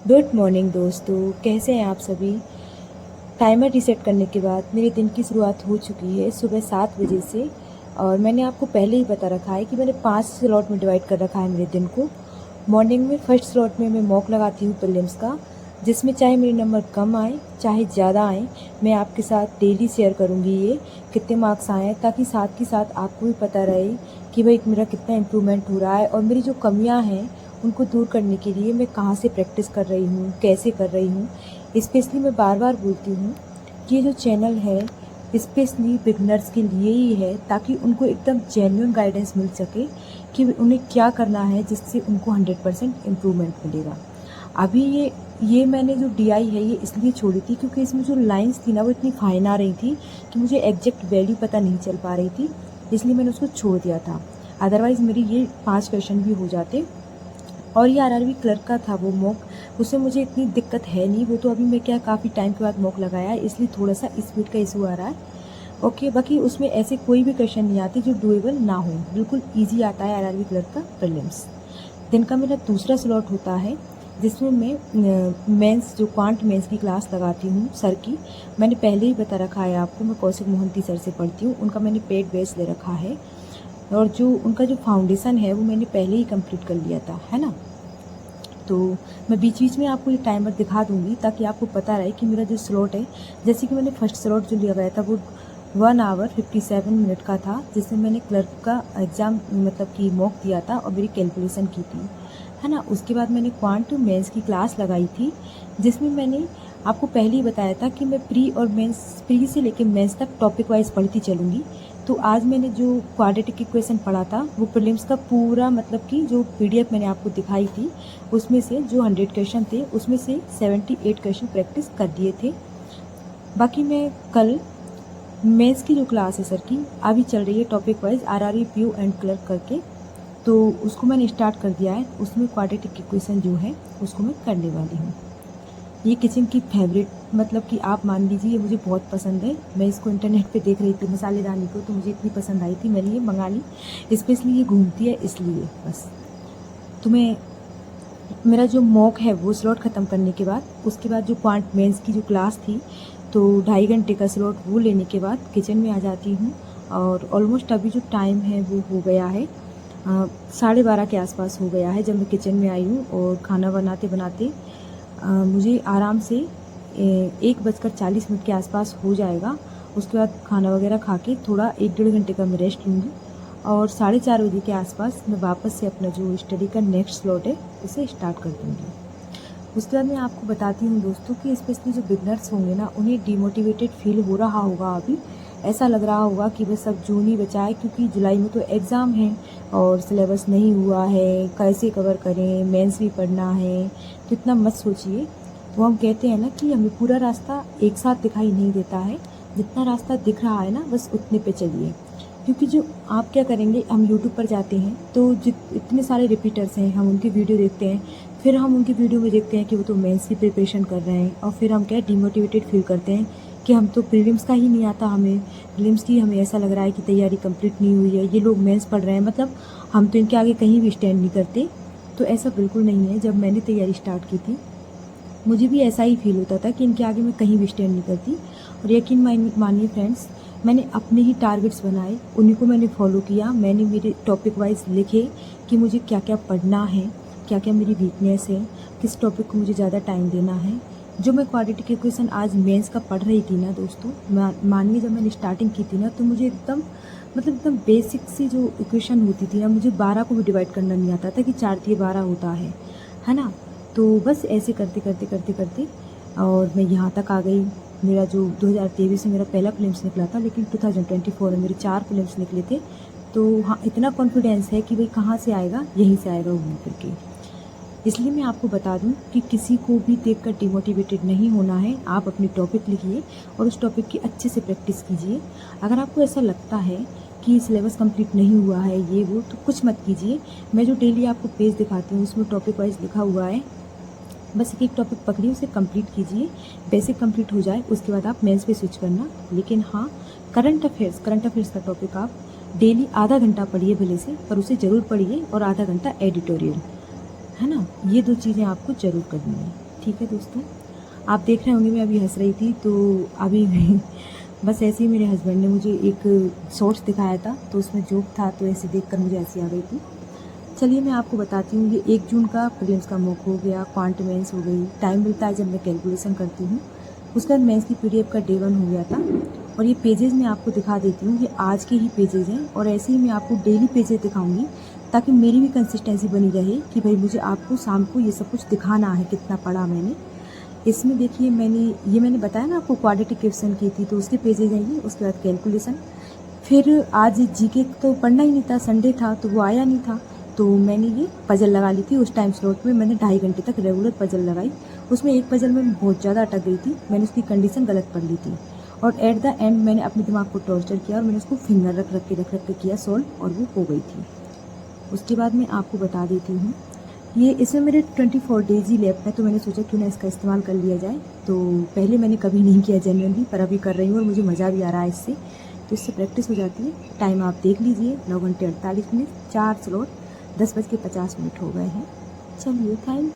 Good morning दोस्तों, कैसे हैं आप सभी। टाइमर रीसेट करने के बाद मेरे दिन की शुरुआत हो चुकी है सुबह 7 बजे से। और मैंने आपको पहले ही बता रखा है कि मैंने 5 स्लॉट में डिवाइड कर रखा है मेरे दिन को। मॉर्निंग में फर्स्ट स्लॉट में मैं मॉक लगाती हूँ प्रीलिम्स का, जिसमें चाहे मेरे नंबर कम आए चाहे ज़्यादा आए, मैं आपके साथ डेली शेयर करूँगी ये कितने मार्क्स आए, ताकि साथ के साथ आपको भी पता रहे कि भाई मेरा कितना इम्प्रूवमेंट हो रहा है और मेरी जो कमियाँ हैं उनको दूर करने के लिए मैं कहाँ से प्रैक्टिस कर रही हूँ, कैसे कर रही हूँ। स्पेशली मैं बार बार बोलती हूँ कि ये जो चैनल है स्पेशली बिगनर्स के लिए ही है, ताकि उनको एकदम जेन्युइन गाइडेंस मिल सके कि उन्हें क्या करना है जिससे उनको 100% इम्प्रूवमेंट मिलेगा। अभी ये मैंने जो DI है ये इसलिए छोड़ी थी क्योंकि इसमें जो लाइंस थी ना वो इतनी फाइन आ रही थी कि मुझे एग्जैक्ट वैल्यू पता नहीं चल पा रही थी, इसलिए मैंने उसको छोड़ दिया था। अदरवाइज़ मेरी ये 5 क्वेश्चन भी हो जाते। और ये RRB क्लर्क का था वो मॉक, उससे मुझे इतनी दिक्कत है नहीं, वो तो अभी मैं क्या काफ़ी टाइम के बाद मॉक लगाया है, इसलिए थोड़ा सा स्पीड का इशू आ रहा है। ओके, बाकी उसमें ऐसे कोई भी क्वेश्चन नहीं आते जो डुएबल ना हो, बिल्कुल ईजी आता है RRB क्लर्क का प्रीलिम्स। दिन का मेरा दूसरा स्लॉट होता है जिसमें मैं मेंस जो क्वांट मेंस की क्लास लगाती हूँ सर की। मैंने पहले ही बता रखा है आपको, मैं कौशिक मोहंती सर से पढ़ती हूँ, उनका मैंने पेड बेस ले रखा है और जो उनका जो फाउंडेशन है वो मैंने पहले ही कंप्लीट कर लिया था, है ना। तो मैं बीच बीच में आपको ये टाइमर दिखा दूंगी ताकि आपको पता रहे कि मेरा जो स्लॉट है, जैसे कि मैंने फर्स्ट स्लॉट जो लिया गया था वो 1 आवर 57 मिनट का था, जिसमें मैंने क्लर्क का एग्ज़ाम मतलब कि मॉक दिया था और मेरी कैलकुलेशन की थी, है ना। उसके बाद मैंने क्वांट मेंस की क्लास लगाई थी, जिसमें मैंने आपको पहले ही बताया था कि मैं प्री और मेंस, प्री से लेकर मेंस तक टॉपिक वाइज पढ़ती चलूँगी। तो आज मैंने जो क्वाड्रेटिक इक्वेशन पढ़ा था वो प्रीलिम्स का पूरा मतलब कि जो PDF मैंने आपको दिखाई थी उसमें से जो 100 क्वेश्चन थे उसमें से 78 क्वेश्चन प्रैक्टिस कर दिए थे। बाकी मैं कल मेंस की जो क्लास है सर की अभी चल रही है topic wise RRB PO and clerk करके, तो उसको मैंने स्टार्ट कर दिया है। उसमें क्वाड्रेटिक इक्वेशन जो है उसको मैं करने वाली हूँ। ये किचन की फेवरेट मतलब कि आप मान लीजिए ये मुझे बहुत पसंद है। मैं इसको इंटरनेट पे देख रही थी मसालेदानी को, तो मुझे इतनी पसंद आई थी, मैंने ये मंगा ली। स्पेशली ये घूमती है इसलिए बस। तो मैं मेरा जो मॉक है वो स्लॉट ख़त्म करने के बाद, उसके बाद जो क्वांट मेंस की जो क्लास थी तो 2.5 घंटे का स्लॉट वो लेने के बाद किचन में आ जाती हूँ। और ऑलमोस्ट अभी जो टाइम है वो हो गया है 12:30 के आसपास हो गया है जब मैं किचन में आई हूँ। और खाना बनाते बनाते मुझे आराम से 1:40 के आसपास हो जाएगा। उसके बाद खाना वगैरह खा के थोड़ा 1-1.5 घंटे का मैं रेस्ट लूँगी और 4:30 बजे के आसपास मैं वापस से अपना जो स्टडी का नेक्स्ट स्लॉट है उसे स्टार्ट कर दूँगी। उसके बाद मैं आपको बताती हूँ दोस्तों कि स्पेशली जो बिगनर्स होंगे ना उन्हें डिमोटिवेटेड फील हो रहा होगा, अभी ऐसा लग रहा होगा कि बस अब जून ही बचा है क्योंकि जुलाई में तो एग्ज़ाम है और सिलेबस नहीं हुआ है, कैसे कवर करें, मेंस भी पढ़ना है। तो इतना मत सोचिए। वो हम कहते हैं ना कि हमें पूरा रास्ता एक साथ दिखाई नहीं देता है, जितना रास्ता दिख रहा है ना बस उतने पे चलिए। क्योंकि जो आप क्या करेंगे, हम यूट्यूब पर जाते हैं तो इतने सारे रिपीटर्स हैं, हम उनकी वीडियो देखते हैं, फिर हम उनकी वीडियो में देखते हैं कि वो तो मेंस की प्रिपरेशन कर रहे हैं और फिर हम क्या डिमोटिवेटेड फील करते हैं कि हम तो प्रीलिम्स का ही नहीं आता, हमें प्रीलिम्स की हमें ऐसा लग रहा है कि तैयारी कंप्लीट नहीं हुई है, ये लोग मेंस पढ़ रहे हैं मतलब हम तो इनके आगे कहीं भी स्टैंड नहीं करते। तो ऐसा बिल्कुल नहीं है। जब मैंने तैयारी स्टार्ट की थी मुझे भी ऐसा ही फील होता था कि इनके आगे मैं कहीं भी स्टैंड नहीं करती। और यकीन मानिए फ्रेंड्स, मैंने अपने ही टारगेट्स बनाए, उन्हीं को मैंने फॉलो किया। मैंने मेरे टॉपिक वाइज लिखे कि मुझे क्या क्या पढ़ना है, क्या क्या मेरी वीकनेस है, किस टॉपिक को मुझे ज़्यादा टाइम देना है। जो मैं क्वाड्रेटिक इक्वेशन आज मेंस का पढ़ रही थी ना दोस्तों, मानिए जब मैंने स्टार्टिंग की थी ना तो मुझे एकदम मतलब एकदम बेसिक सी जो इक्वेशन होती थी ना, मुझे 12 को भी डिवाइड करना नहीं आता था कि 4×3=12 होता है ना। तो बस ऐसे करते करते करते करते और मैं यहाँ तक आ गई। मेरा जो 2023 में मेरा पहला प्रीलिम्स निकला था, लेकिन 2024 में मेरे 4 प्रीलिम्स निकले थे। तो हाँ, इतना कॉन्फिडेंस है कि भाई कहाँ से आएगा, यहीं से आएगा घूम फिर के। इसलिए मैं आपको बता दूं कि किसी को भी देखकर डिमोटिवेटेड नहीं होना है। आप अपनी टॉपिक लिखिए और उस टॉपिक की अच्छे से प्रैक्टिस कीजिए। अगर आपको ऐसा लगता है कि सिलेबस कंप्लीट नहीं हुआ है ये वो, तो कुछ मत कीजिए। मैं जो डेली आपको पेज दिखाती हूँ उसमें टॉपिक वाइज लिखा हुआ है, बस एक टॉपिक पकड़िए, उसे कंप्लीट कीजिए। बेसिक कंप्लीट हो जाए उसके बाद आप मेंस पे स्विच करना। लेकिन हाँ, करंट अफेयर्स का टॉपिक आप डेली आधा घंटा पढ़िए भले से, पर उसे ज़रूर पढ़िए, और आधा घंटा एडिटोरियल, है ना। ये 2 चीज़ें आपको ज़रूर करनी है। ठीक है दोस्तों, आप देख रहे होंगे मैं अभी हंस रही थी, तो अभी बस ऐसे ही मेरे हस्बैंड ने मुझे एक शॉर्ट्स दिखाया था, तो उसमें जोक था, तो ऐसे देखकर मुझे हंसी आ गई थी। चलिए मैं आपको बताती हूँ, ये 1 जून का प्रीलिम्स का मॉक हो गया, क्वांट मेंस हो गई, टाइम मिलता है जब मैं कैलकुलेशन करती हूँ। उसके बाद मेंस की पीडीएफ का डे 1 हो गया था, और ये पेजेस मैं आपको दिखा देती हूँ, ये आज के ही पेजेस हैं, और ऐसे ही मैं आपको डेली पेजेस दिखाऊंगी, ताकि मेरी भी कंसिस्टेंसी बनी रहे कि भाई मुझे आपको शाम को ये सब कुछ दिखाना है कितना पढ़ा मैंने। इसमें देखिए मैंने बताया ना आपको क्वाड्रेटिक क्वेश्चन की थी, तो उसके पेजेज हैं ये, उसके बाद कैलकुलेशन। फिर आज जीके तो पढ़ना ही नहीं था, संडे था तो वो आया नहीं था, तो मैंने ये पजल लगा ली थी। उस टाइम स्लॉट में मैंने 2.5 घंटे तक रेगुलर पजल लगाई। उसमें एक पजल में बहुत ज़्यादा अटक गई थी, मैंने उसकी कंडीशन गलत पढ़ ली थी, और एट द एंड मैंने अपने दिमाग को टॉर्चर किया और मैंने उसको फिंगर रख के किया सॉल्व, और वो हो गई थी। उसके बाद मैं आपको बता देती हूँ, ये इसमें मेरे 24 डेज ही लेफ्ट है, तो मैंने सोचा क्यों ना इसका इस्तेमाल कर लिया जाए। तो पहले मैंने कभी नहीं किया जेन्युइनली, पर अभी कर रही हूँ और मुझे मज़ा भी आ रहा है इससे, तो इससे प्रैक्टिस हो जाती है। टाइम आप देख लीजिए, 9 घंटे 48 मिनट, 4 स्लॉट, 10:50 हो गए हैं। चलिए, थैंक